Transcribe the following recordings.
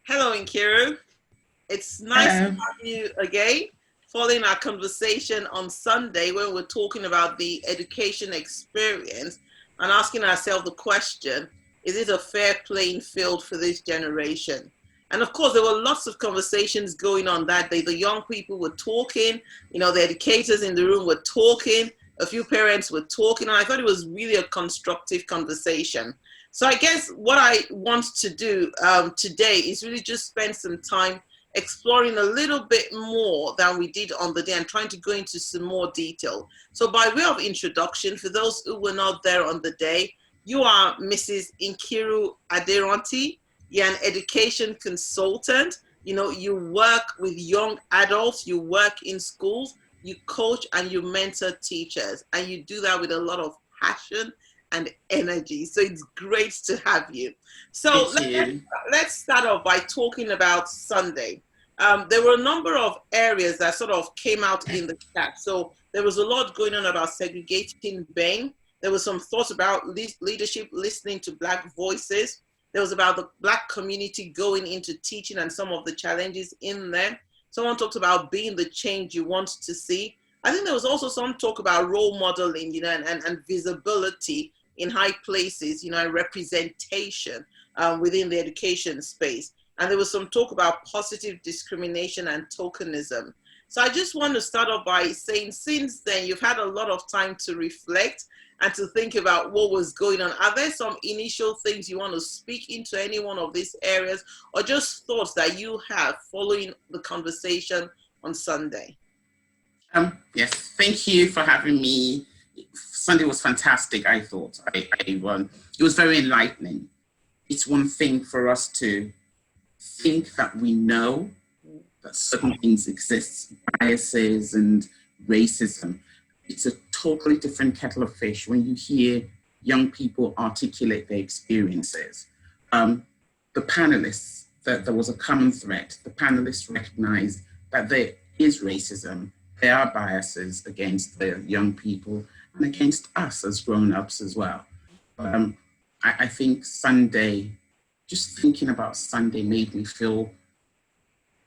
Hello, Nkiru. It's nice to Hello. have you again, following our conversation on Sunday when we're talking about the education experience and asking ourselves the question, is it a fair playing field for this generation? And of course, there were lots of conversations going on that day. The young people were talking, the educators in the room were talking, a few parents were talking, and I thought it was really a constructive conversation. So I guess what I want to do today is really just spend some time exploring a little bit more than we did on the day and trying to go into some more detail. So by way of introduction, for those who were not there on the day, you are Mrs. Nkiru Aderanti. You're an education consultant. You work with young adults, you work in schools, you coach and you mentor teachers, and you do that with a lot of passion and energy. So it's great to have you. So Thank you. let's start off by talking about Sunday. There were a number of areas that sort of came out in the chat. So there was a lot going on about segregating Bain. There was some thoughts about leadership, listening to Black voices. There was about the Black community going into teaching and some of the challenges in there. Someone talked about being the change you want to see. I think there was also some talk about role modeling, and visibility in high places, and representation within the education space. And there was some talk about positive discrimination and tokenism. So I just want to start off by saying, since then, you've had a lot of time to reflect and to think about what was going on. Are there some initial things you want to speak into any one of these areas, or just thoughts that you have following the conversation on Sunday? Yes, thank you for having me. Sunday was fantastic, I thought. It was very enlightening. It's one thing for us to think that we know that certain things exist, biases and racism. It's a totally different kettle of fish when you hear young people articulate their experiences. The panelists, there was a common thread. The panelists recognized that there is racism. There are biases against the young people and against us as grown-ups as well. I think Sunday, just thinking about Sunday made me feel,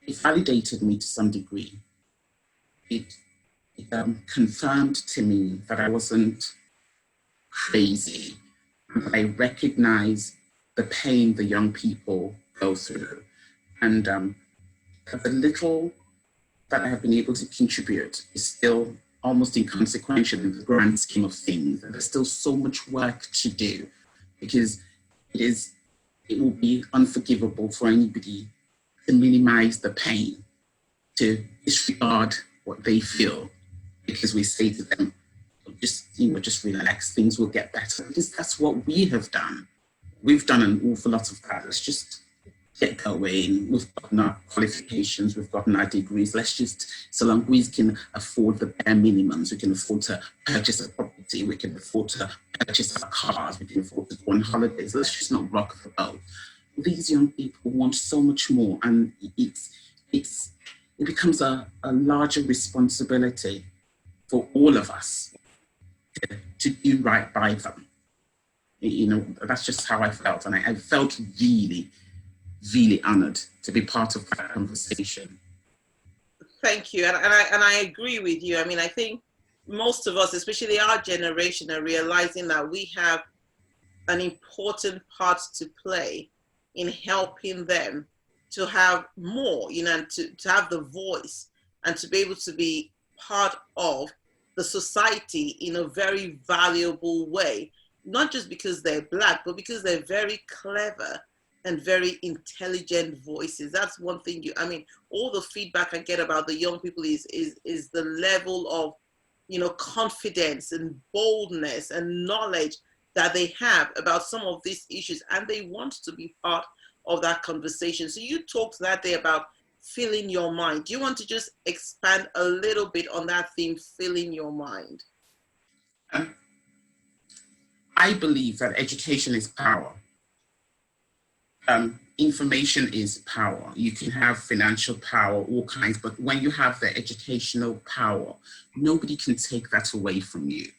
it validated me to some degree. It confirmed to me that I wasn't crazy. I recognize the pain the young people go through. And the little that I have been able to contribute is still almost inconsequential in the grand scheme of things. There's still so much work to do, because it will be unforgivable for anybody to minimize the pain, to disregard what they feel, because we say to them, just relax, things will get better. Because that's what we have done. We've done an awful lot of that. Let's just get going. We've gotten our qualifications, we've gotten our degrees. Let's just, so long as we can afford the bare minimums, we can afford to purchase a property, we can afford to purchase our cars, we can afford to go on holidays. Let's just not rock the boat. These young people want so much more, and it becomes a larger responsibility for all of us to do right by them. That's just how I felt, and I felt really, really honored to be part of that conversation. Thank you. And I agree with you. I mean, I think most of us, especially our generation, are realizing that we have an important part to play in helping them to have more, and to have the voice and to be able to be part of the society in a very valuable way, not just because they're Black, but because they're very clever and very intelligent voices. That's one thing all the feedback I get about the young people is the level of, confidence and boldness and knowledge that they have about some of these issues, and they want to be part of that conversation. So you talked that day about filling your mind. Do you want to just expand a little bit on that theme, filling your mind? I believe that education is power. Information is power. You can have financial power, all kinds, but when you have the educational power, nobody can take that away from you.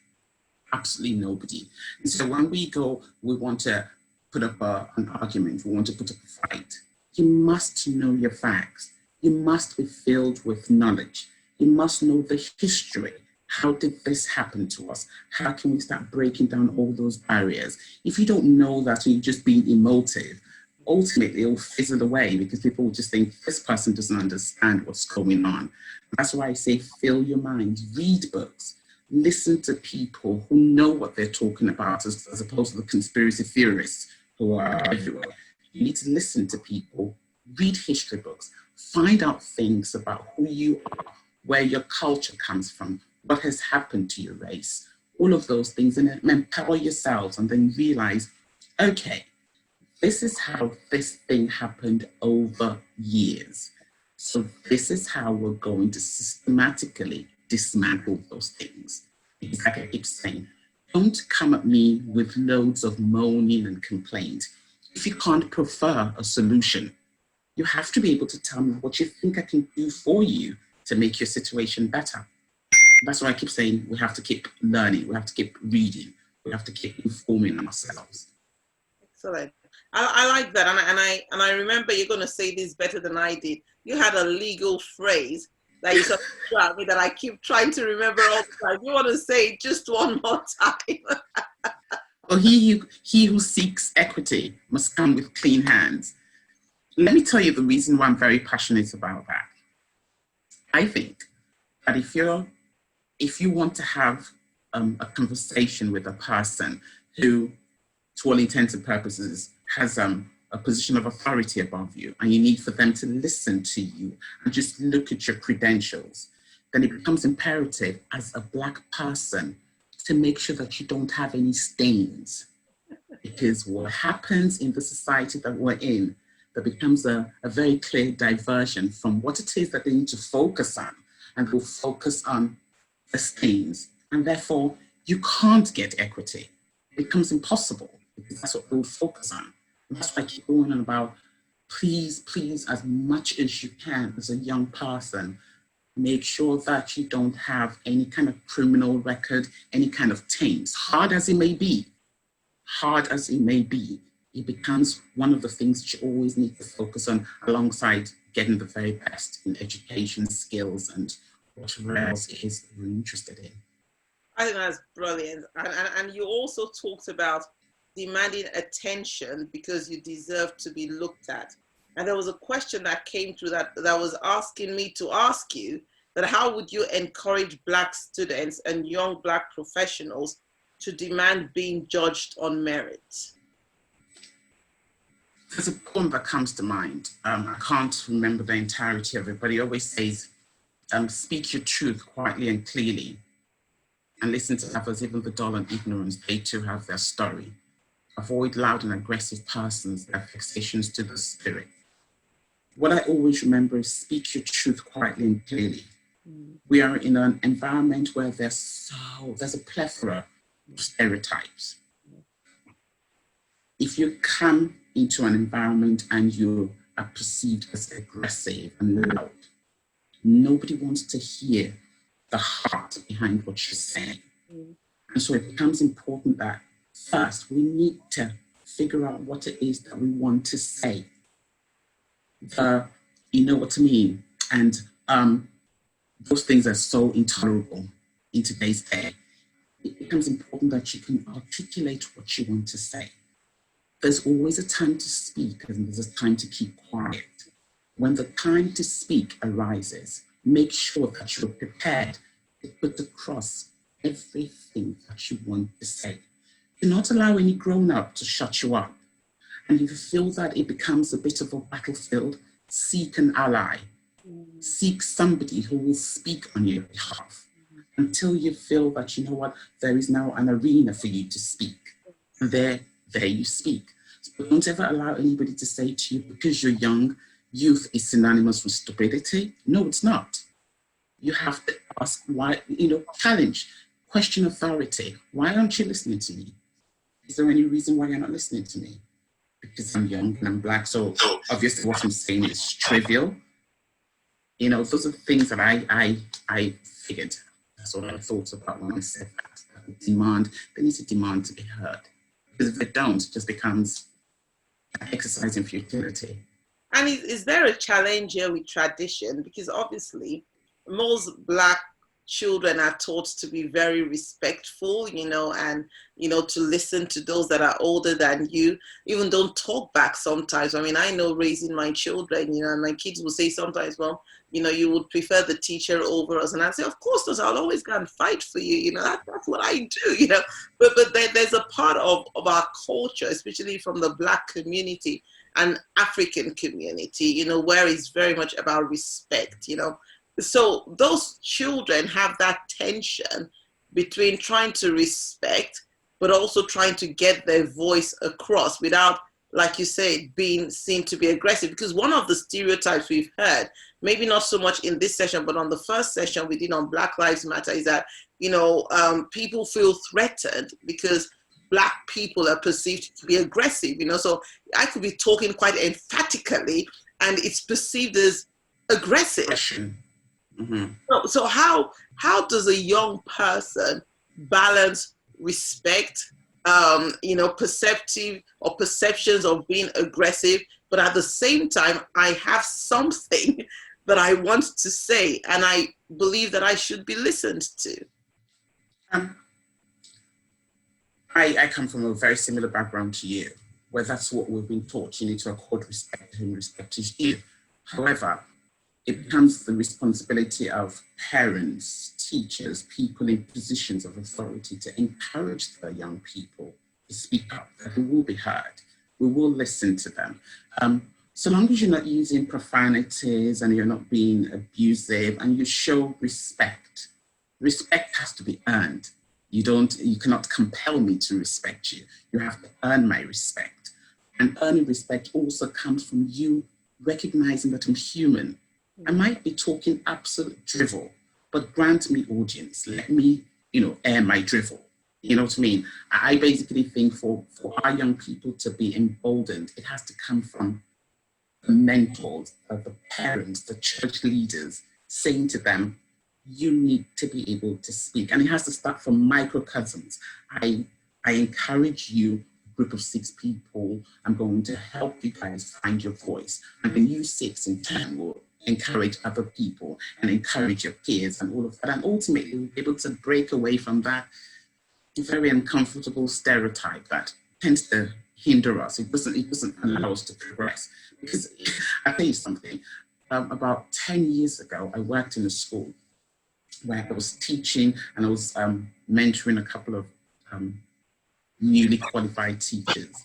Absolutely nobody. And so when we want to put up an argument, we want to put up a fight, You must know your facts. You must be filled with knowledge. You must know the history. How did this happen to us? How can we start breaking down all those barriers? If you don't know that and you're just being emotive, ultimately it will fizzle away because people will just think this person doesn't understand what's going on. That's why I say fill your mind, read books, listen to people who know what they're talking about as opposed to the conspiracy theorists who are everywhere. You need to listen to people, read history books, find out things about who you are, where your culture comes from, what has happened to your race, all of those things, and empower yourselves and then realize, okay, this is how this thing happened over years. So this is how we're going to systematically dismantle those things. It's like I keep saying, don't come at me with loads of moaning and complaint. If you can't prefer a solution, you have to be able to tell me what you think I can do for you to make your situation better. That's why I keep saying we have to keep learning, we have to keep reading, we have to keep informing ourselves. Excellent. I like that, and I remember you're going to say this better than I did. You had a legal phrase that you sort of threw at me that I keep trying to remember all the time. You want to say it just one more time? Well, he who seeks equity must come with clean hands. Let me tell you the reason why I'm very passionate about that. I think that if you want to have a conversation with a person who, to all intents and purposes, has a position of authority above you, and you need for them to listen to you and just look at your credentials, then it becomes imperative as a Black person to make sure that you don't have any stains. Because what happens in the society that we're in, there becomes a very clear diversion from what it is that they need to focus on, and they'll focus on the stains. And therefore, you can't get equity. It becomes impossible because that's what they'll focus on. And that's why I keep going on about, please, as much as you can as a young person, make sure that you don't have any kind of criminal record, any kind of taints, hard as it may be, it becomes one of the things that you always need to focus on alongside getting the very best in education, skills, and whatever else it is you're interested in. I think that's brilliant. And you also talked about demanding attention because you deserve to be looked at. And there was a question that came through that was asking me to ask you that how would you encourage Black students and young Black professionals to demand being judged on merit? There's a poem that comes to mind. I can't remember the entirety of it, but he always says, speak your truth quietly and clearly, and listen to others, even the dull and ignorant, they too have their story. Avoid loud and aggressive persons, their vexations to the spirit. What I always remember is speak your truth quietly and clearly. We are in an environment where there's a plethora of stereotypes. If you come into an environment and you are perceived as aggressive and loud, nobody wants to hear the heart behind what you're saying. And so it becomes important that first we need to figure out what it is that we want to say. You know what I mean? And those things are so intolerable in today's day. It becomes important that you can articulate what you want to say. There's always a time to speak and there's a time to keep quiet. When the time to speak arises, make sure that you're prepared to put across everything that you want to say. Do not allow any grown-up to shut you up. And if you feel that it becomes a bit of a battlefield, seek an ally. Seek somebody who will speak on your behalf until you feel that, you know what, there is now an arena for you to speak. And there you speak. So don't ever allow anybody to say to you, because you're young, youth is synonymous with stupidity. No, it's not. You have to ask why, challenge, question authority. Why aren't you listening to me? Is there any reason why you're not listening to me? Because I'm young and I'm Black, so obviously what I'm saying is trivial. Those are things that I figured. That's what I thought about when I said that. They need to demand to be heard. Because if they don't, it just becomes an exercise in futility. And is there a challenge here with tradition? Because obviously, most Black children are taught to be very respectful, and, to listen to those that are older than you, even don't talk back sometimes. I mean, I know raising my children, and my kids will say sometimes, well, you would prefer the teacher over us. And I say, of course, I'll always go and fight for you. That's what I do, But there's a part of our culture, especially from the Black community and African community, where it's very much about respect, So those children have that tension between trying to respect, but also trying to get their voice across without, like you say, being seen to be aggressive. Because one of the stereotypes we've heard, maybe not so much in this session, but on the first session we did on Black Lives Matter, is that, people feel threatened because Black people are perceived to be aggressive, So I could be talking quite emphatically and it's perceived as aggressive. Mm-hmm. So how does a young person balance respect, perceptive or perceptions of being aggressive, but at the same time, I have something that I want to say and I believe that I should be listened to? I come from a very similar background to you, where that's what we've been taught. You need to accord respect to whom respect is due. However, it becomes the responsibility of parents, teachers, people in positions of authority to encourage the young people to speak up, that they will be heard. We will listen to them. So long as you're not using profanities and you're not being abusive and you show respect, respect has to be earned. You cannot compel me to respect you. You have to earn my respect. And earning respect also comes from you recognizing that I'm human. I might be talking absolute drivel, but grant me audience. Let me, air my drivel. You know what I mean? I basically think for our young people to be emboldened, it has to come from the mentors, the parents, the church leaders, saying to them, you need to be able to speak. And it has to start from microcosms. I encourage you, group of 6 people, I'm going to help you guys find your voice. And then you 6 in turn will encourage other people and encourage your peers and all of that. And ultimately, we'll be able to break away from that very uncomfortable stereotype that tends to hinder us. It doesn't allow us to progress. Because I'll tell you something, about 10 years ago, I worked in a school where I was teaching and I was mentoring a couple of newly qualified teachers.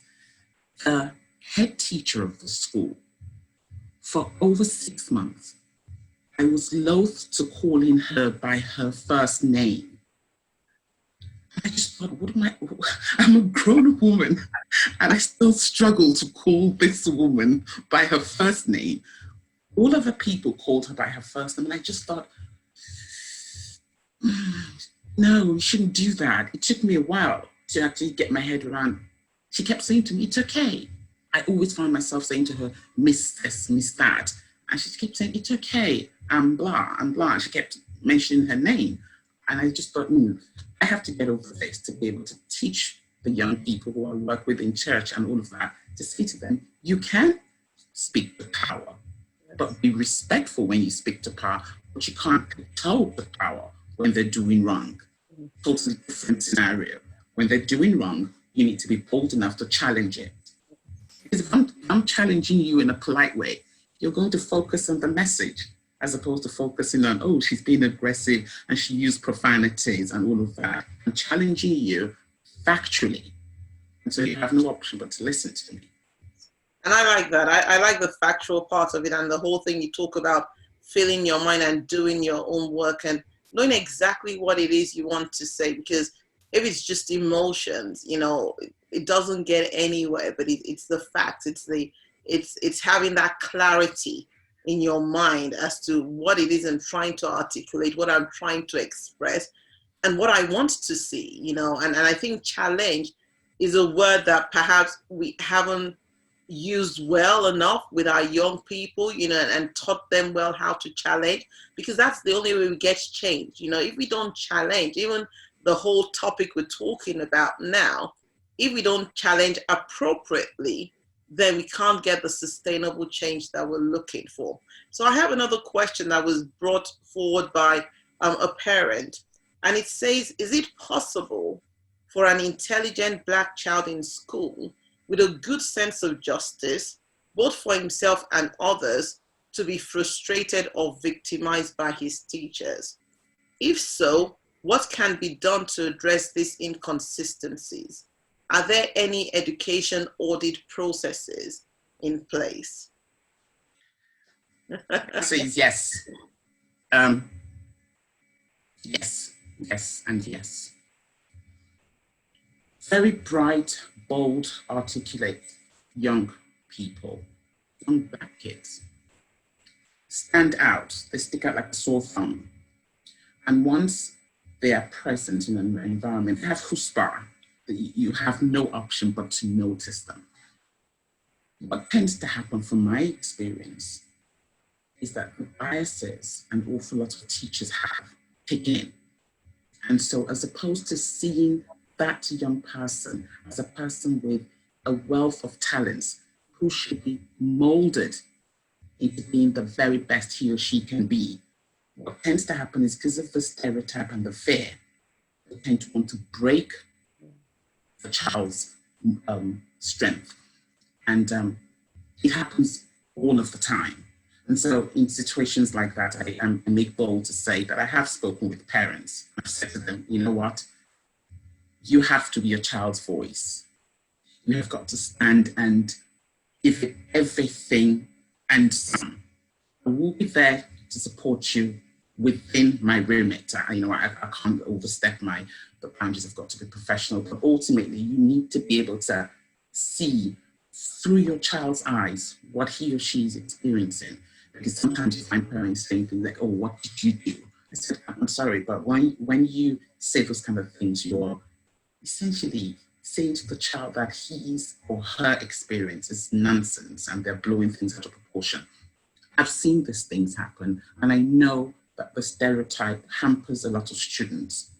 The head teacher of the school, for over 6 months, I was loath to calling her by her first name. I just thought, I'm a grown woman and I still struggle to call this woman by her first name. All other people called her by her first name and I just thought, no, you shouldn't do that. It took me a while to actually get my head around. She kept saying to me, it's okay. I always found myself saying to her, miss this, miss that. And she kept saying, it's okay, I'm blah, I'm blah. She kept mentioning her name. And I just thought, I have to get over this to be able to teach the young people who I work with in church and all of that, to say to them, you can speak to power, but be respectful when you speak to power, but you can't control the power when they're doing wrong. Totally different scenario. When they're doing wrong, you need to be bold enough to challenge it. Because if I'm challenging you in a polite way, you're going to focus on the message as opposed to focusing on, oh, she's being aggressive and she used profanities and all of that. I'm challenging you factually. And so you have no option but to listen to me. And I like that. I like the factual part of it and the whole thing you talk about filling your mind and doing your own work and knowing exactly what it is you want to say. Because if it's just emotions, it doesn't get anywhere, but it's the facts. It's having that clarity in your mind as to what it is I'm trying to articulate, what I'm trying to express, and what I want to see, and I think challenge is a word that perhaps we haven't used well enough with our young people, and taught them well how to challenge, because that's the only way we get change. If we don't challenge, even the whole topic we're talking about now, if we don't challenge appropriately, then we can't get the sustainable change that we're looking for. So I have another question that was brought forward by a parent, and it says, is it possible for an intelligent Black child in school with a good sense of justice, both for himself and others, to be frustrated or victimized by his teachers? If so, what can be done to address these inconsistencies? Are there any education audit processes in place? Says yes. Yes, yes, and yes. Very bright, bold, articulate young people, young Black kids, stand out. They stick out like a sore thumb. And once they are present in an environment, they have chutzpah. You have no option but to notice them. What tends to happen from my experience is that the biases an awful lot of teachers have kick in. And so as opposed to seeing that young person as a person with a wealth of talents who should be molded into being the very best he or she can be, what tends to happen is because of the stereotype and the fear, they tend to want to break the child's strength. And it happens all of the time. And so in situations like that, I make bold to say that I have spoken with parents. I've said to them, you know what? You have to be a child's voice. You have got to stand and give it everything and some. I will be there to support you within my remit. I can't overstep the boundaries. I've got to be professional. But ultimately, you need to be able to see through your child's eyes what he or she is experiencing. Because sometimes you find parents saying things like, oh, what did you do? I said, I'm sorry, but when you say those kind of things, you're essentially saying to the child that his or her experience is nonsense and they're blowing things out of proportion. I've seen these things happen, and I know that the stereotype hampers a lot of students.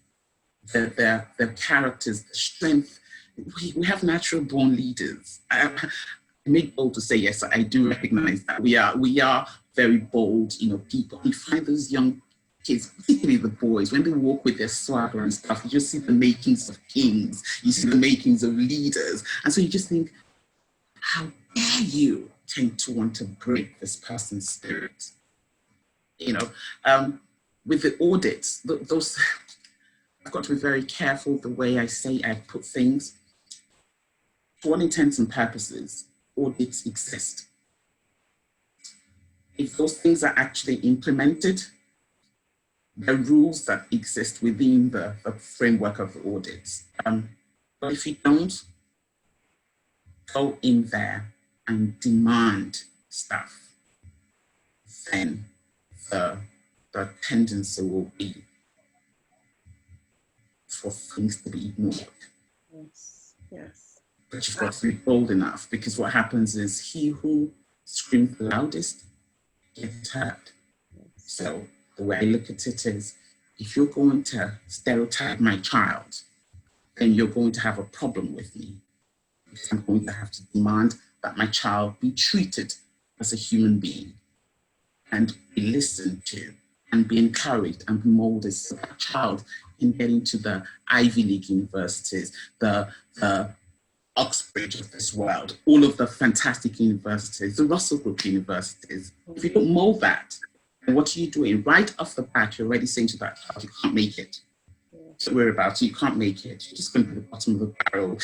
Their characters, the strength. We have natural born leaders. I make bold to say, yes, I do recognize that we are very bold, people. You find those young kids, particularly the boys, when they walk with their swagger and stuff, you just see the makings of kings, you see the makings of leaders. And so you just think, how dare you tend to want to break this person's spirit? With the audits, those, I've got to be very careful the way I put things. For all intents and purposes, audits exist. If those things are actually implemented, the rules that exist within the framework of the audits. But if you don't, go in there and demand stuff, then the tendency will be for things to be ignored. Yes. But you've got to be bold enough, because what happens is he who screams the loudest gets hurt. So the way I look at it is, if you're going to stereotype my child, then you're going to have a problem with me. Because I'm going to have to demand that my child be treated as a human being and be listened to and be encouraged and be molded so that child can get into the Ivy League universities, the Oxbridge of this world, all of the fantastic universities, the Russell Group universities. If you don't mold that, then what are you doing? Right off the bat, you're already saying to that child, you can't make it. Don't worry about it, you can't make it. You're just going to the bottom of the barrel,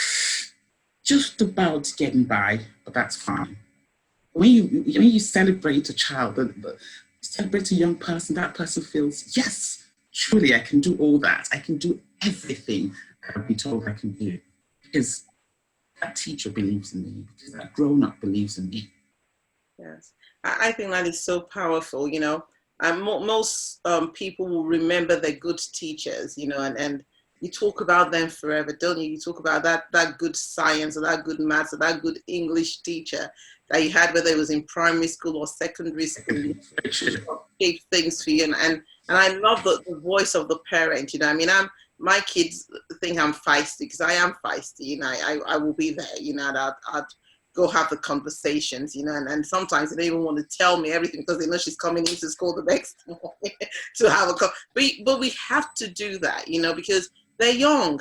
just about getting by, but that's fine. When you celebrate a child, celebrate a young person, that person feels, yes, truly I can do all that. I can do everything I've been told I can do. Because that teacher believes in me, because that grown-up believes in me. Yes, I think that is so powerful, and most people will remember their good teachers, and you talk about them forever, don't you? You talk about that good science, or that good maths, or that good English teacher that you had, whether it was in primary school or secondary school, shape things for you. And I love the voice of the parent, my kids think I'm feisty, because I am feisty, I will be there, go have the conversations, you know, and sometimes they don't even want to tell me everything because they know she's coming into school the next morning to have a but we have to do that, you know, because they're young,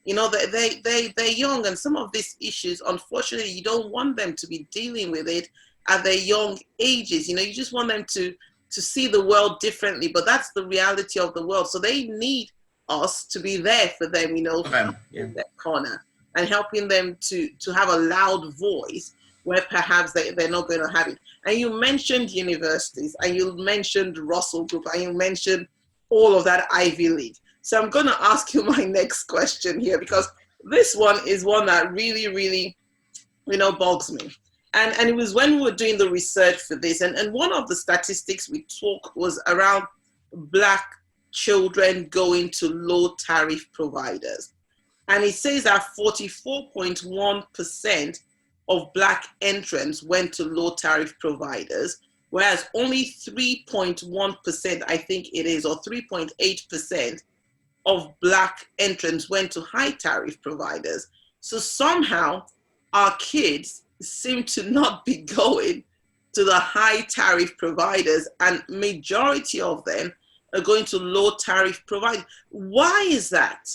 you know, they're young, and some of these issues, unfortunately, you don't want them to be dealing with it at their young ages. You know, you just want them to see the world differently, but that's the reality of the world. So they need us to be there for them, you know, in that corner and helping them to have a loud voice where perhaps they're not going to have it. And you mentioned universities, and you mentioned Russell Group, and you mentioned all of that Ivy League. So I'm going to ask you my next question here, because this one is one that really, really, you know, bugs me. And it was when we were doing the research for this, and one of the statistics we took was around Black children going to low tariff providers. And it says that 44.1% of Black entrants went to low tariff providers, whereas only 3.1%, I think it is, or 3.8% of Black entrants went to high tariff providers. So somehow our kids seem to not be going to the high tariff providers, and majority of them are going to low tariff providers. Why is that?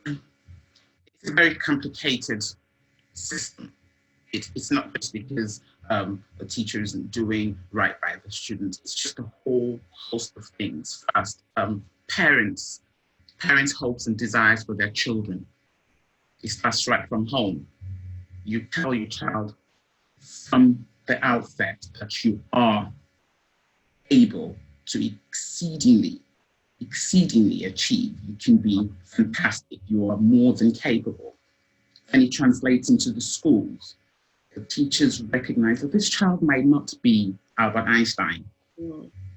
It's a very complicated system. It's not just because the teacher isn't doing right by the students. It's just a whole host of things. First, parents' hopes and desires for their children. It starts right from home. You tell your child from the outset that you are able to exceedingly achieve. You can be fantastic. You are more than capable. And it translates into the schools. The teachers recognize that this child might not be Albert Einstein,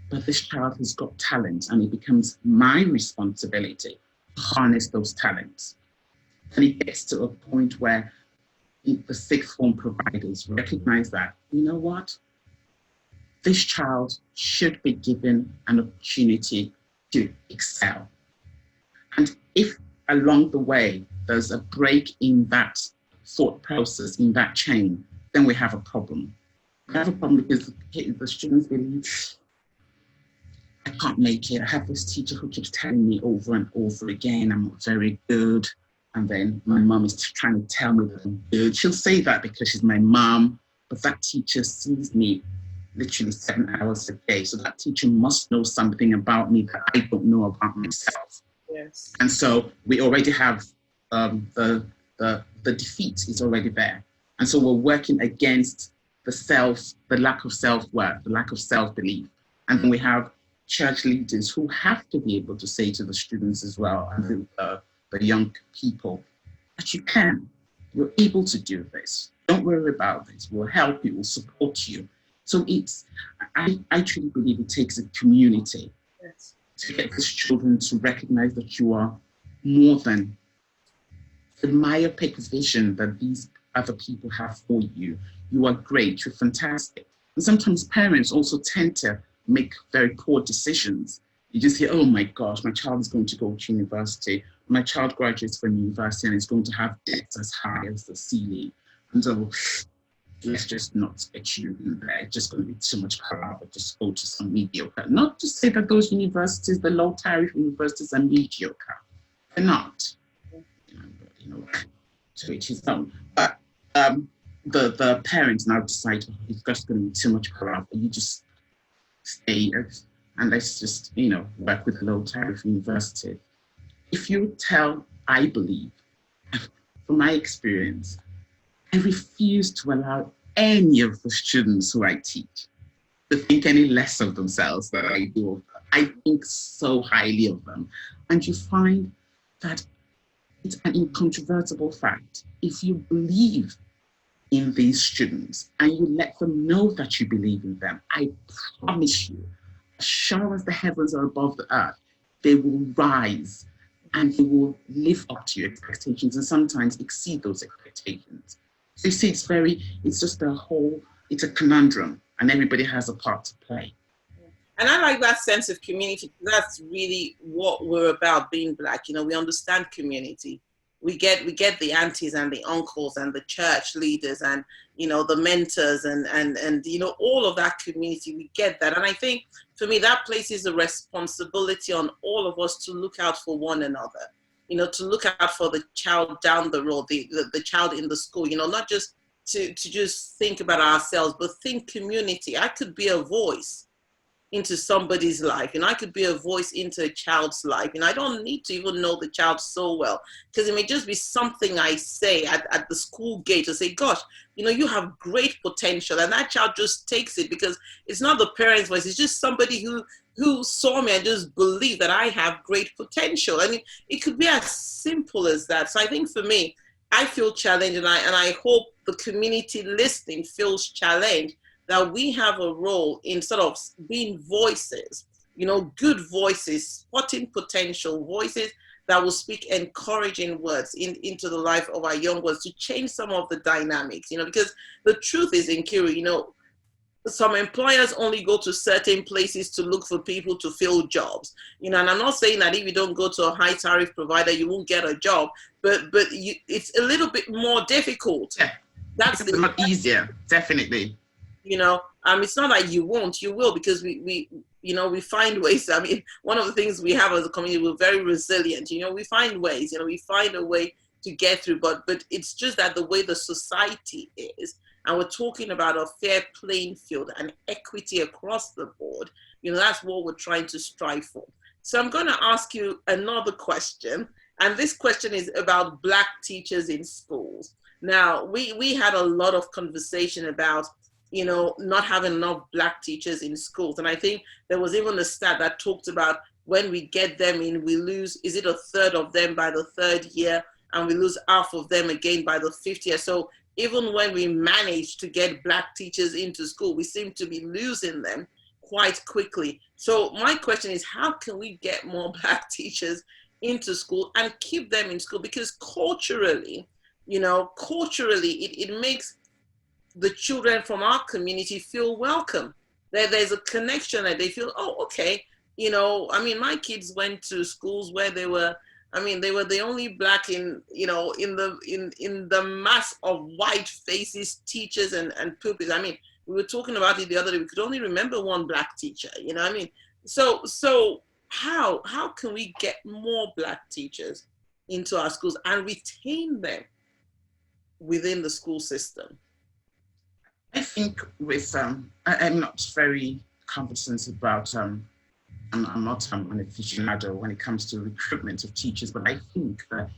but this child has got talent, and it becomes my responsibility to harness those talents. And it gets to a point where the sixth form providers recognize that, you know what? This child should be given an opportunity to excel. And if along the way there's a break in that thought process, in that chain, then we have a problem. We have a problem because the students believe, I can't make it. I have this teacher who keeps telling me over and over again, I'm not very good. And then my mom is trying to tell me that I'm good. She'll say that because she's my mom, but that teacher sees me literally 7 hours a day. So that teacher must know something about me that I don't know about myself. Yes. And so we already have the defeat is already there. And so we're working against the lack of self-worth, the lack of self-belief. And then we have church leaders who have to be able to say to the students as well, and the young people, that you're able to do this. Don't worry about this. We'll help you, we'll support you. So I truly believe it takes a community to get these children to recognize that you are more than the myopic vision that these other people have for you. You are great, you're fantastic. And sometimes parents also tend to make very poor decisions. You just hear, oh my gosh, my child is going to go to university. My child graduates from university and is going to have debts as high as the ceiling. And so let's just not get you in there. It's just going to be too much palaver. Just go to some mediocre. Not to say that those universities, the low tariff universities, are mediocre. They're not. You know, to each his own. But the parents now decide it's just going to be too much palaver. You just stay and let's just, work with a low tariff university. If you tell, I believe, from my experience, I refuse to allow any of the students who I teach to think any less of themselves than I do of them. I think so highly of them. And you find that it's an incontrovertible fact. If you believe in these students and you let them know that you believe in them, I promise you, as sure as the heavens are above the earth, they will rise and they will live up to your expectations and sometimes exceed those expectations. So you see, it's a conundrum, and everybody has a part to play. And I like that sense of community. That's really what we're about, being Black. We understand community. we get the aunties and the uncles and the church leaders and, you know, the mentors and you know, all of that community. We get that. And I think for me, that places a responsibility on all of us to look out for one another, you know, to look out for the child down the road, the child in the school, you know, not just to just think about ourselves, but think community. I could be a voice into somebody's life, and I could be a voice into a child's life, and I don't need to even know the child so well, because it may just be something I say at the school gate to say, gosh, you know, you have great potential, and that child just takes it because it's not the parent's voice, it's just somebody who saw me and just believed that I have great potential. I mean, it could be as simple as that. So I think for me, I feel challenged, and I hope the community listening feels challenged, that we have a role in sort of being voices, you know, good voices, spotting potential, voices that will speak encouraging words into the life of our young ones to change some of the dynamics, you know, because the truth is, Nkiru, you know, some employers only go to certain places to look for people to fill jobs, you know, and I'm not saying that if you don't go to a high tariff provider, you won't get a job, but it's a little bit more difficult. Yeah. That's a lot easier, definitely. You know, it's not that you won't, you will, because we you know, we find ways. I mean, one of the things we have as a community, we're very resilient, you know, we find ways, you know, we find a way to get through, but it's just that the way the society is, and we're talking about a fair playing field and equity across the board, you know, that's what we're trying to strive for. So I'm going to ask you another question, and this question is about Black teachers in schools. Now, we had a lot of conversation about, you know, not having enough Black teachers in schools. And I think there was even a stat that talked about when we get them in, we lose, is it a third of them by the third year? And we lose half of them again by the fifth year. So even when we manage to get Black teachers into school, we seem to be losing them quite quickly. So my question is, how can we get more Black teachers into school and keep them in school? Because culturally, you know, it makes the children from our community feel welcome. There's a connection that they feel, oh, okay, you know, I mean, my kids went to schools where they were the only Black in, you know, in the mass of white faces, teachers and pupils. I mean, we were talking about it the other day, we could only remember one Black teacher, you know what I mean? So how can we get more Black teachers into our schools and retain them within the school system? I think with, I'm not very competent about, I'm not an aficionado when it comes to recruitment of teachers, but I think that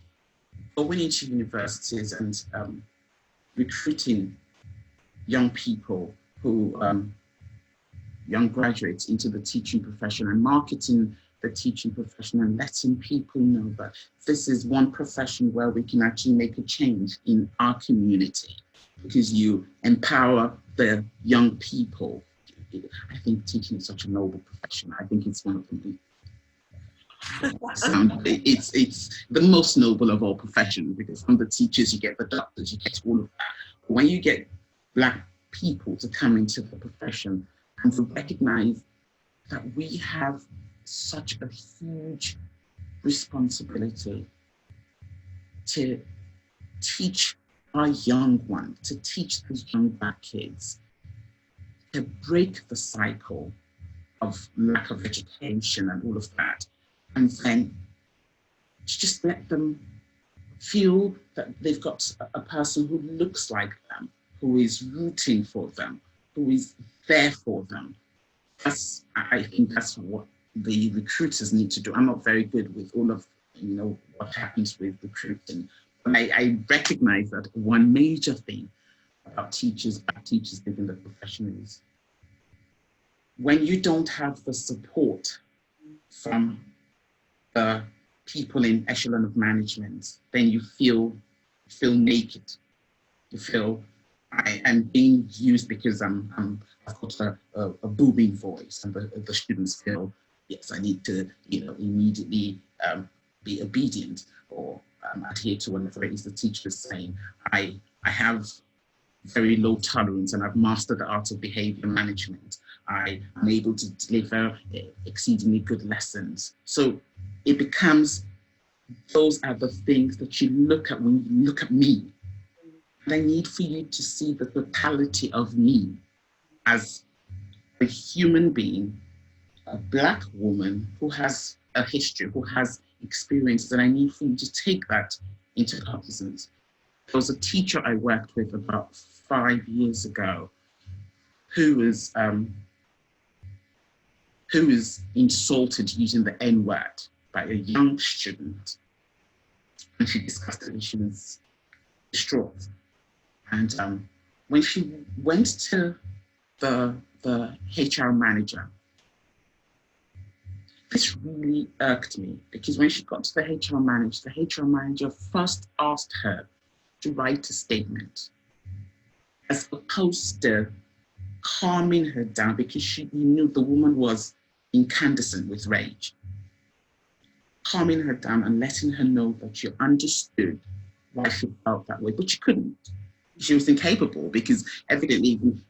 going into universities and recruiting young people who, young graduates into the teaching profession and marketing the teaching profession and letting people know that this is one profession where we can actually make a change in our community, because you empower the young people. I think teaching is such a noble profession. I think it's one of the it's the most noble of all professions, because from the teachers you get the doctors, you get all of that. When you get Black people to come into the profession and to recognize that we have such a huge responsibility to teach our young ones, to teach these young Black kids, to break the cycle of lack of education and all of that, and then to just let them feel that they've got a person who looks like them, who is rooting for them, who is there for them. I think that's what the recruiters need to do. I'm not very good with all of, you know, what happens with recruiting. I recognize that one major thing about Black teachers within the profession is when you don't have the support from the people in echelon of management, then you feel naked. You feel I'm being used because I've got a booming voice, and the students feel, yes, I need to, you know, immediately be obedient or adhere to whatever it is the teacher is saying. I have very low tolerance, and I've mastered the art of behavior management. I am able to deliver exceedingly good lessons. So it becomes those are the things that you look at when you look at me. And I need for you to see the totality of me as a human being, a Black woman who has a history, who has experiences, and I need for you to take that into cognizance. There was a teacher I worked with about 5 years ago who was insulted using the N-word by a young student. And she discussed it and she was distraught. And when she went to the HR manager, this really irked me, because when she got to the HR manager first asked her to write a statement, as opposed to calming her down, because she knew the woman was incandescent with rage. Calming her down and letting her know that you understood why she felt that way, but she couldn't. She was incapable, because evidently, even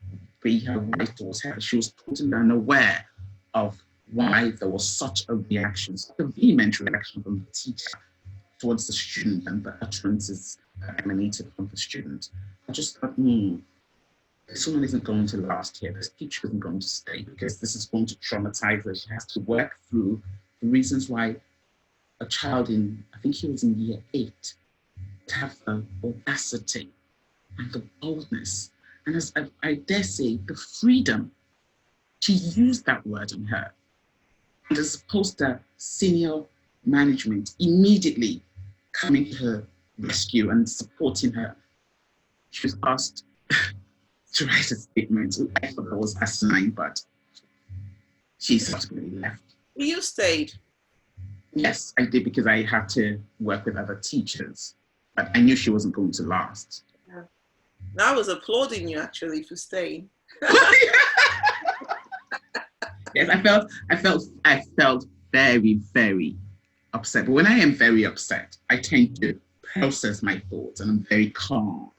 be her right or whatever, she was totally unaware of why there was such a reaction, such a vehement reaction from the teacher towards the student, and the utterances that emanated from the student. I just thought, this woman isn't going to last here. This teacher isn't going to stay, because this is going to traumatize her. She has to work through the reasons why a child in, I think he was in year 8, to have the audacity and the boldness, and as I dare say, the freedom to use that word on her. And as opposed to senior management immediately coming to her rescue and supporting her, she was asked to write a statement. I thought that was asinine, but she subsequently left. You stayed? Yes, I did, because I had to work with other teachers, but I knew she wasn't going to last. Yeah. I was applauding you actually for staying. Yes, I felt very, very upset. But when I am very upset, I tend to process my thoughts, and I'm very calm,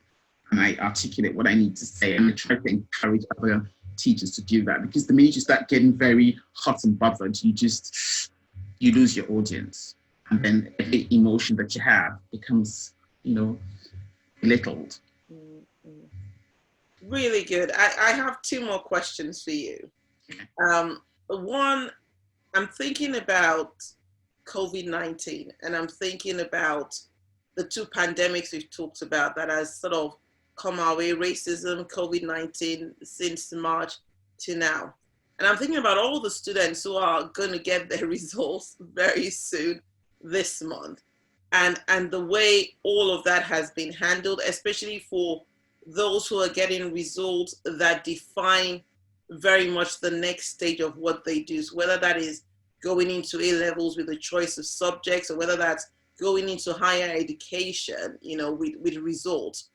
and I articulate what I need to say, and I try to encourage other teachers to do that, because the minute you start getting very hot and bothered, you lose your audience, and then every emotion that you have becomes, belittled. Really good. I have 2 more questions for you. One, I'm thinking about COVID-19, and I'm thinking about the 2 pandemics we've talked about that has sort of come our way, racism, COVID-19, since March to now. And I'm thinking about all the students who are going to get their results very soon this month, and the way all of that has been handled, especially for those who are getting results that define very much the next stage of what they do. So whether that is going into A-levels with a choice of subjects, or whether that's going into higher education, with results.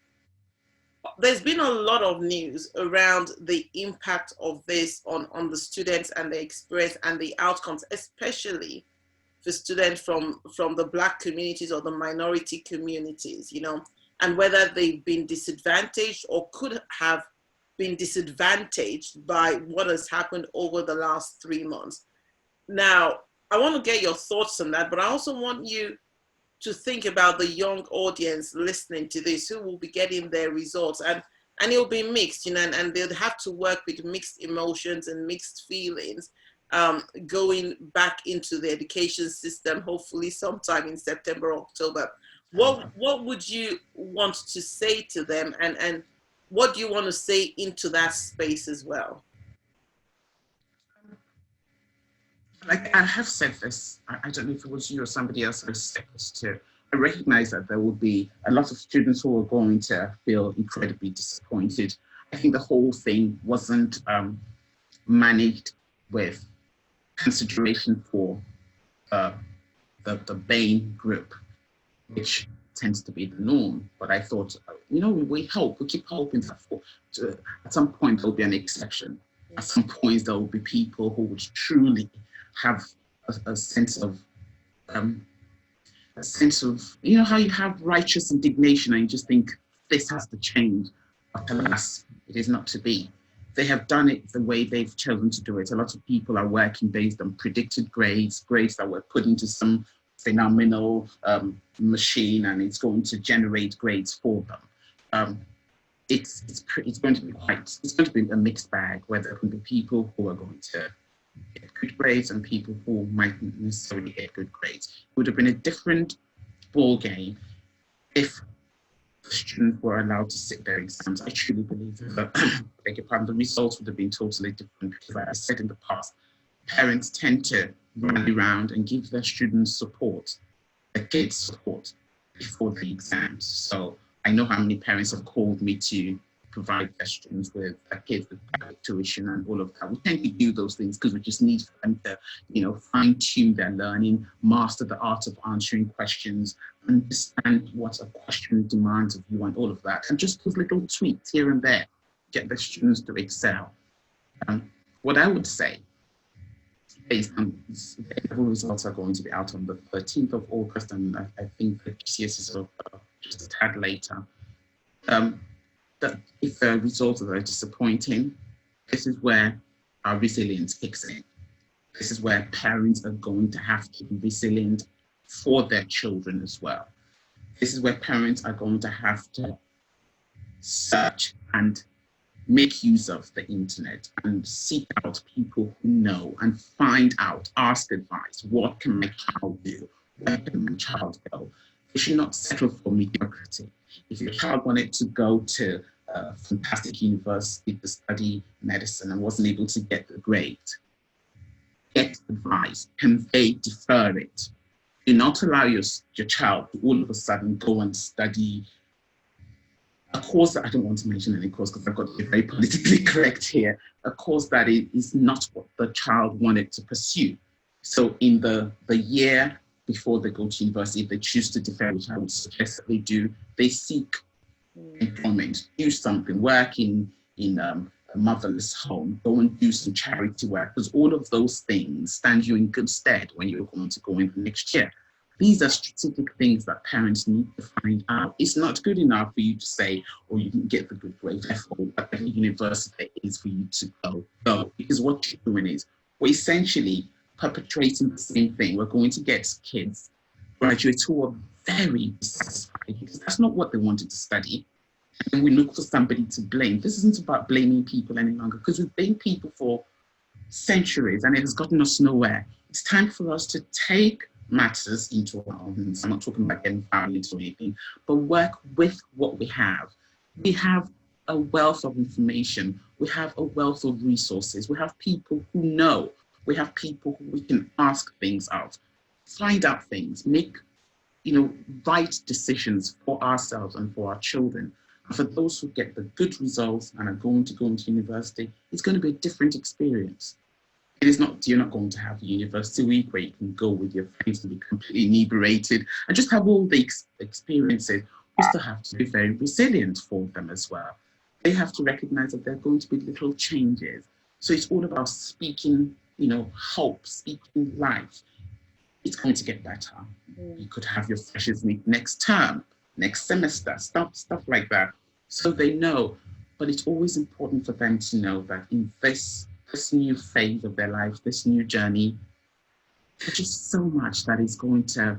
There's been a lot of news around the impact of this on the students and the experience and the outcomes, especially for students from the Black communities or the minority communities, and whether they've been disadvantaged or could have been disadvantaged by what has happened over the last 3 months. Now, I want to get your thoughts on that, but I also want you to think about the young audience listening to this who will be getting their results, and it'll be mixed, and they'll have to work with mixed emotions and mixed feelings, going back into the education system, hopefully sometime in September, October. What would you want to say to them, and what do you want to say into that space as well? Like I have said this, I don't know if it was you or somebody else who said this too. I recognize that there will be a lot of students who are going to feel incredibly disappointed. I think the whole thing wasn't managed with consideration for the BAME group, which tends to be the norm. But I thought, we keep hoping that at some point there'll be an exception. At some point there will be people who would truly have a sense of, how you have righteous indignation and you just think this has to change. But alas, it is not to be. They have done it the way they've chosen to do it. A lot of people are working based on predicted grades that were put into some phenomenal machine and it's going to generate grades for them. It's going to be a mixed bag, where there can be people who are going to get good grades and people who mightn't necessarily get good grades. It would have been a different ball game if the students were allowed to sit their exams. I truly believe that the results would have been totally different, because like I said in the past, parents tend to run around and give their students support, their kids support before the exams. So I know how many parents have called me to provide their students with their kids with private tuition and all of that. We tend to do those things because we just need for them to, fine tune their learning, master the art of answering questions, understand what a question demands of you and all of that. And just those little tweaks here and there get the students to excel. What I would say, based on the results are going to be out on the 13th of August, and I think the GCSEs are just a tad later. That if the results are very disappointing, this is where our resilience kicks in. This is where parents are going to have to be resilient for their children as well. This is where parents are going to have to search and make use of the internet and seek out people who know and find out, ask advice. What can my child do? Where can my child go? They should not settle for mediocrity. If your child wanted to go to a fantastic university to study medicine and wasn't able to get the grade, get advice, convey, defer it. Do not allow your child to all of a sudden go and study a course that I don't want to mention any course because I've got to be very politically correct here, a course that is not what the child wanted to pursue. So in the year before they go to university, if they choose to defer, which I would suggest that they do, they seek employment, do something, work in a motherless home, go and do some charity work, because all of those things stand you in good stead when you're going to go in the next year. These are strategic things that parents need to find out. It's not good enough for you to say, oh, you can get the good grade, therefore, whatever university is for you to go. Because what you're doing is, we're essentially perpetrating the same thing. We're going to get kids, graduates who are very dissatisfied because that's not what they wanted to study. And we look for somebody to blame. This isn't about blaming people any longer, because we've blamed people for centuries and it has gotten us nowhere. It's time for us to take matters into our own hands. I'm not talking about getting violent or anything, but work with what we have. We have a wealth of information. We have a wealth of resources. We have people who know. We have people who we can ask things out, find out things, make right decisions for ourselves and for our children. And for those who get the good results and are going to go into university, it's going to be a different experience. It is not, you're not going to have a university week where you can go with your friends and be completely inebriated and just have all the experiences. We still have to be very resilient for them as well. They have to recognize that there are going to be little changes. So it's all about speaking, hope, speaking life. It's going to get better. You could have your freshers meet next term, next semester, stuff like that. So they know, but it's always important for them to know that in this new phase of their lives, this new journey, there's just so much that is going to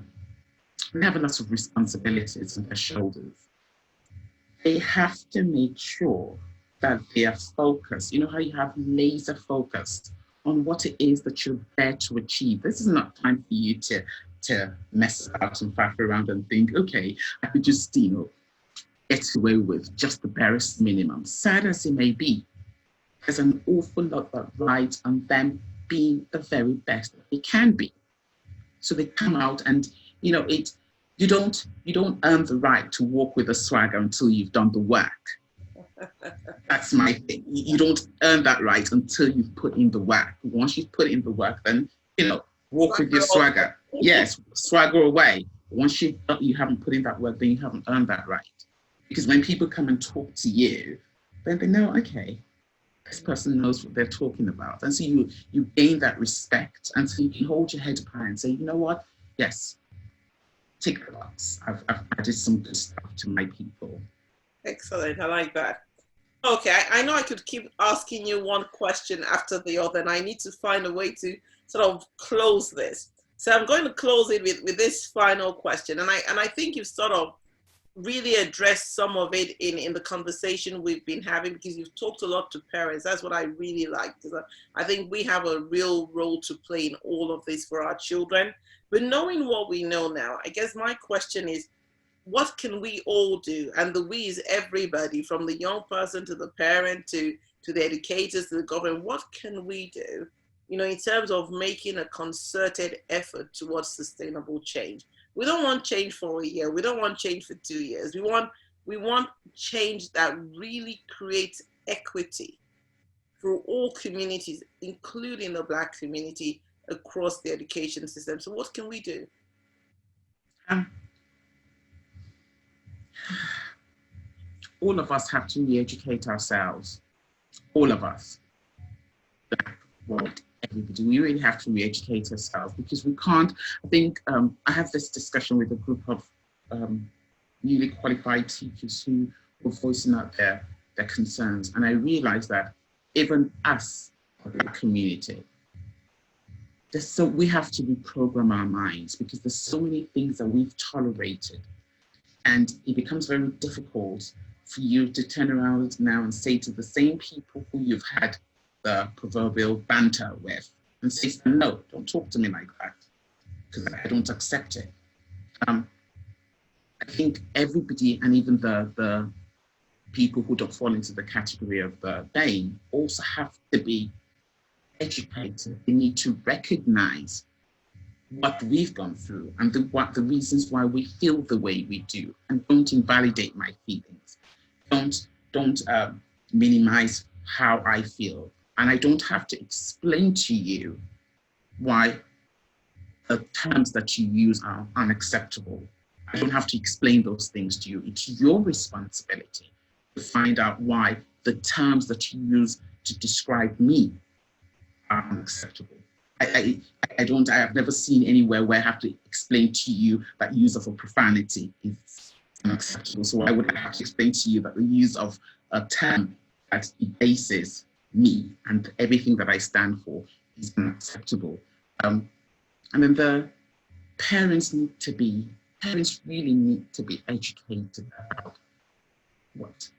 have a lot of responsibilities on their shoulders. They have to make sure that they are focused. You know how you have laser focused on what it is that you're there to achieve. This is not time for you to mess about and faff around and think, okay, I could just, get away with just the barest minimum. Sad as it may be, there's an awful lot that rides on them being the very best that they can be. So they come out and, you don't earn the right to walk with a swagger until you've done the work. That's my thing. You don't earn that right until you've put in the work. Once you've put in the work, then, walk with your swagger. Yes, swagger away. Once you haven't put in that work, then you haven't earned that right. Because when people come and talk to you, then they know, okay, this person knows what they're talking about. And so you gain that respect, and so you can hold your head up high and say, you know what? Yes, tick the box. I've added some good stuff to my people. Excellent. I like that. Okay, I know I could keep asking you one question after the other, and I need to find a way to sort of close this. So I'm going to close it with this final question. And I think you've sort of really addressed some of it in the conversation we've been having, because you've talked a lot to parents. That's what I really like. I think we have a real role to play in all of this for our children. But knowing what we know now, I guess my question is, what can we all do? And the we is everybody, from the young person to the parent to the educators to the government. What can we do, in terms of making a concerted effort towards sustainable change? We don't want change for a year. We don't want change for 2 years. We want change that really creates equity for all communities, including the Black community, across the education system. So what can we do? All of us have to re-educate ourselves. All of us. Black, white, everybody. We really have to re-educate ourselves, because we can't. I think I have this discussion with a group of newly qualified teachers who were voicing out their concerns. And I realized that even us, the community, we have to reprogram our minds, because there's so many things that we've tolerated. And it becomes very difficult for you to turn around now and say to the same people who you've had the proverbial banter with, and say, no, don't talk to me like that, because I don't accept it. I think everybody, and even the people who don't fall into the category of the BAME, also have to be educated. They need to recognize what we've gone through and the reasons why we feel the way we do, and don't invalidate my feelings. Don't minimize how I feel. And I don't have to explain to you why the terms that you use are unacceptable. I don't have to explain those things to you. It's your responsibility to find out why the terms that you use to describe me are unacceptable. I have never seen anywhere where I have to explain to you that use of a profanity is unacceptable. So why would I have to explain to you that the use of a term that bases me and everything that I stand for is unacceptable? And then the parents really need to be educated about what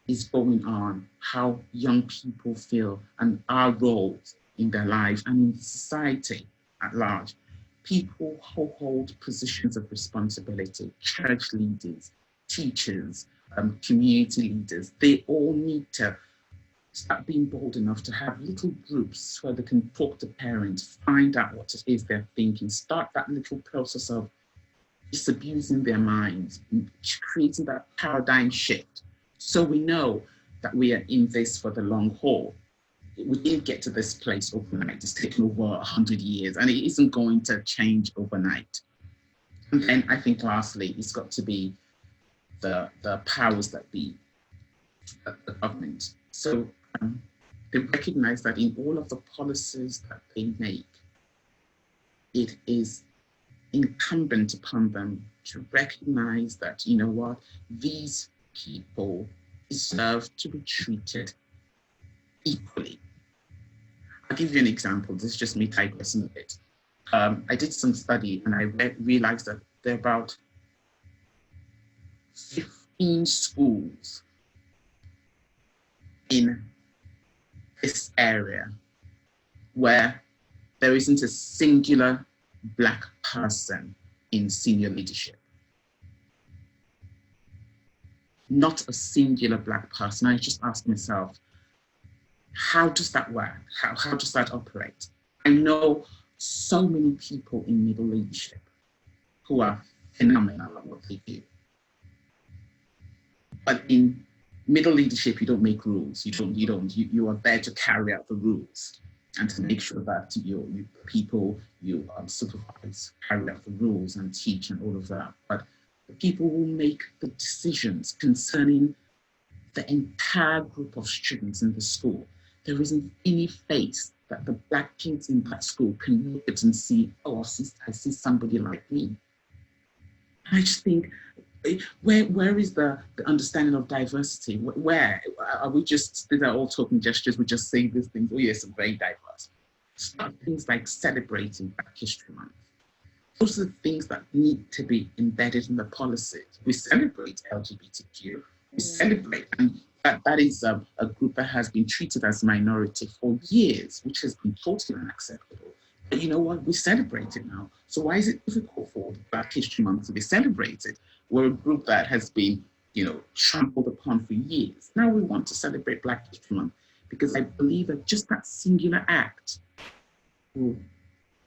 is going on, how young people feel, and our roles in their lives and in society at large. People who hold positions of responsibility, church leaders, teachers, community leaders, they all need to start being bold enough to have little groups where they can talk to parents, find out what it is they're thinking, start that little process of disabusing their minds, creating that paradigm shift. So we know that we are in this for the long haul. We didn't get to this place overnight. It's taken over 100 years, and it isn't going to change overnight. And then I think lastly, it's got to be the powers that be, the government. So they recognize that in all of the policies that they make, it is incumbent upon them to recognize that, you know what, these people deserve to be treated equally. I'll give you an example. This is just me digressing a bit. I did some study and I realized that there are about 15 schools in this area where there isn't a singular Black person in senior leadership. Not a singular Black person. I just asked myself, how does that work? How does that operate? I know so many people in middle leadership who are phenomenal at what they do. But in middle leadership, you don't make rules. You are there to carry out the rules and to make sure that your people you supervise carry out the rules and teach and all of that. But the people who make the decisions concerning the entire group of students in the school, there isn't any face that the Black kids in that school can look at and see, oh, I see somebody like me. I just think, where is the understanding of diversity? Where are we just, these are all talking gestures, we just say these things, oh yes, I'm very diverse. Start things like celebrating Black History Month. Those are the things that need to be embedded in the policies. We celebrate LGBTQ. We celebrate, and that is a group that has been treated as a minority for years, which has been totally unacceptable. But you know what? We celebrate it now. So why is it difficult for Black History Month to be celebrated? We're a group that has been, trampled upon for years. Now we want to celebrate Black History Month because I believe that just that singular act will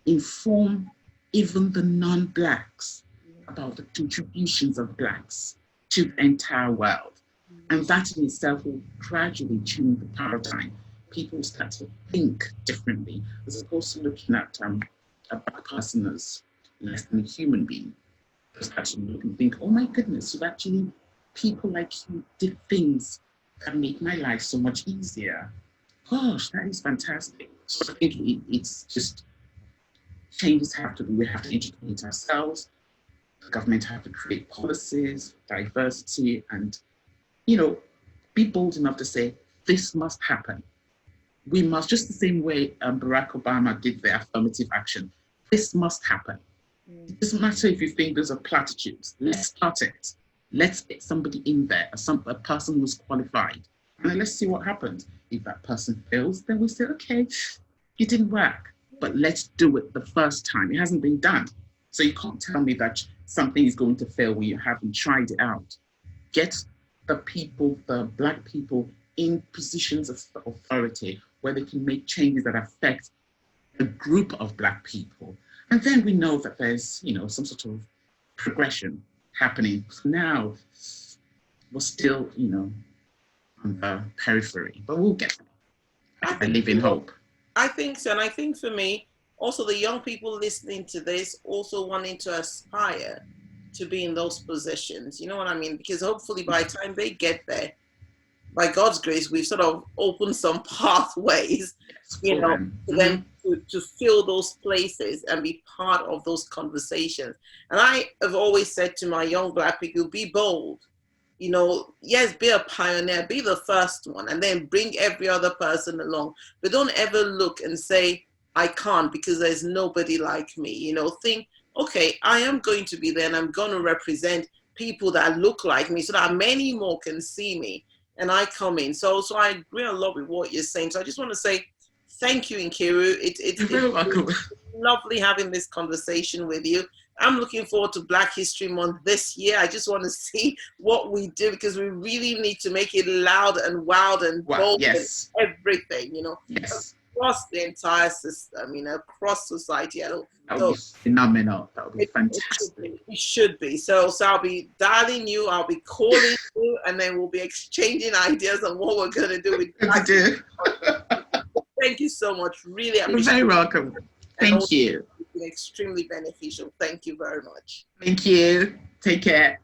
inform even the non-Blacks about the contributions of Blacks to the entire world. And that in itself will gradually change the paradigm. People start to think differently, as opposed to looking at a Black person as less than a human being. Just actually look and think, oh my goodness, so actually people like you did things that make my life so much easier. Gosh, that is fantastic. So I think it's just changes we have to educate ourselves. The government have to create policies, diversity, and, be bold enough to say, this must happen. We must, just the same way Barack Obama did the affirmative action, this must happen. It doesn't matter if you think there's a platitude, let's start it. Let's get somebody in there, a person who's qualified, and then let's see what happens. If that person fails, then we say, okay, it didn't work, but let's do it the first time. It hasn't been done. So you can't tell me that something is going to fail when you haven't tried it out. Get the people, the Black people, in positions of authority where they can make changes that affect a group of Black people. And then we know that there's, some sort of progression happening. Now, we're still, on the periphery, but we'll get there. I live in hope. I think so. And I think for me, also the young people listening to this also wanting to aspire to be in those positions. You know what I mean? Because hopefully by the time they get there, by God's grace, we've sort of opened some pathways, for them to fill those places and be part of those conversations. And I have always said to my young Black people, be bold. Yes, be a pioneer, be the first one, and then bring every other person along. But don't ever look and say, I can't because there's nobody like me. Think, okay, I am going to be there and I'm going to represent people that look like me so that many more can see me and I come in. So I agree a lot with what you're saying. So I just want to say thank you, Nkiru. It's very welcome. Lovely having this conversation with you. I'm looking forward to Black History Month this year. I just want to see what we do because we really need to make it loud and wild and bold and everything, Yes. Across the entire system, across society. That would be phenomenal. That would be fantastic. It should be. So I'll be dialing you, I'll be calling you, and then we'll be exchanging ideas on what we're going to do with Black History Month. Thank you so much. Really appreciate it. You're very welcome. Thank you. Extremely beneficial. Thank you very much. Thank you. Take care.